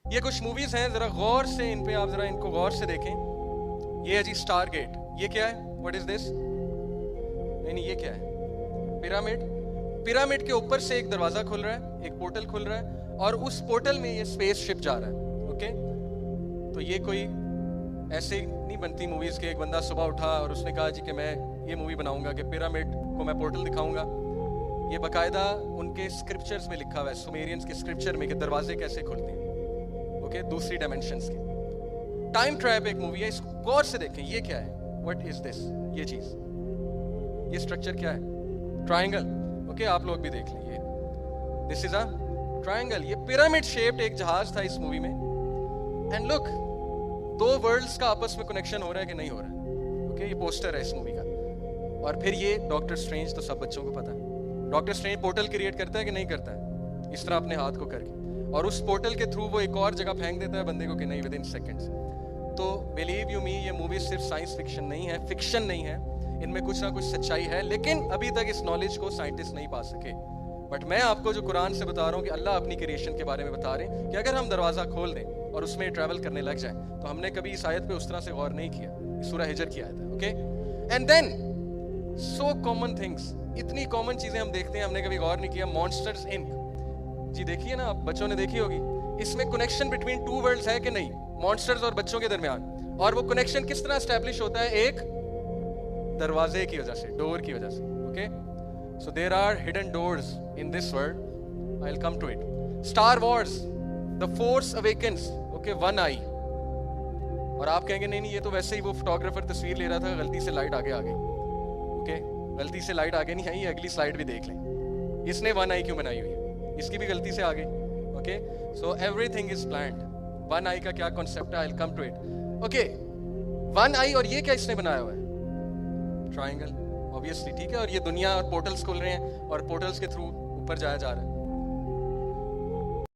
ये कुछ मूवीज हैं, जरा गौर से इन पे आप जरा इनको गौर से देखें। ये है जी स्टार गेट। ये क्या है? What is this? नहीं, ये क्या है? पिरामिड। पिरामिड के ऊपर से एक दरवाजा खुल रहा है, एक पोर्टल खुल रहा है, और उस पोर्टल में ये स्पेस शिप जा रहा है। ओके, तो ये कोई ऐसे नहीं बनती मूवीज के एक बंदा सुबह उठा और उसने कहा जी कि मैं ये मूवी बनाऊंगा कि पिरामिड को मैं पोर्टल दिखाऊंगा। ये बकायदा उनके स्क्रिप्चर्स में लिखा हुआ है, सुमेरियंस के स्क्रिप्चर में, कि दरवाजे कैसे खुलते हैं। ओके, दूसरी डायमेंशंस के। टाइम ट्रैप एक मूवी है, इसको गौर से देखें। ये क्या है? What is this? ये चीज, ये स्ट्रक्चर क्या है? ट्रायंगल। ओके, आप लोग भी देख लीजिए, दिस इज अ ट्रायंगल। ये पिरामिड शेप्ड एक जहाज था इस मूवी में। एंड लुक, दो वर्ल्ड्स का आपस में कनेक्शन हो रहा है कि नहीं हो रहा है? ओके, ये पोस्टर है इस मूवी का। और फिर ये डॉक्टर स्ट्रेंज, तो सब बच्चों को पता है, डॉक्टर स्ट्रेंज पोर्टल क्रिएट करता है कि नहीं करता है, इस तरह अपने हाथ को करके, और उस पोर्टल के थ्रू वो एक और जगह फेंक देता है बंदे को कि नहीं, विद इन सेकेंड्स। तो बिलीव यू मी, ये मूवी सिर्फ साइंस फिक्शन नहीं है, फिक्शन नहीं है, इनमें कुछ ना कुछ सच्चाई है, लेकिन अभी तक इस नॉलेज को साइंटिस्ट नहीं पा सके। बट मैं आपको जो कुरान से बता रहा हूँ कि अल्लाह अपनी क्रिएशन के बारे में बता रहे हैं कि अगर हम दरवाजा खोल दें और उसमें ट्रैवल करने लग जाए, तो हमने कभी इस आयत पे उस तरह से गौर नहीं किया। सूरह हिजर की आयत है। Okay, and then so common things, इतनी कॉमन चीजें हम देखते हैं, हमने कभी गौर नहीं किया। मॉन्स्टर्स इंक जी देखिए ना, आप बच्चों ने देखी होगी। इसमें कनेक्शन बिटवीन टू वर्ल्ड्स है कि नहीं, मॉन्स्टर्स और बच्चों के दरमियान। और वो कनेक्शन किस तरह एस्टैब्लिश होता है? एक दरवाजे की वजह से, डोर की वजह से। Okay, so there are hidden doors in this world, I will come to it. Star Wars, the Force Awakens. Okay, one I. और आप कहेंगे नहीं ये तो वैसे ही वो फोटोग्राफर तस्वीर ले रहा था, गलती से लाइट आगे आ गई। ओके, गलती से लाइट आगे नहीं आई, अगली स्लाइड भी देख लें। इसने वन आई क्यों बनाई हुई है? इसकी भी गलती से आ गई। Okay, so everything is planned. One I का क्या कॉन्सेप्ट है? I will come to it. Okay, one I, और ये क्या इसने बनाया हुआ है? ट्रायंगल, ऑब्वियसली, ठीक है। और ये दुनिया और पोर्टल्स खुल रहे हैं और पोर्टल्स के थ्रू ऊपर जाया जा रहा है।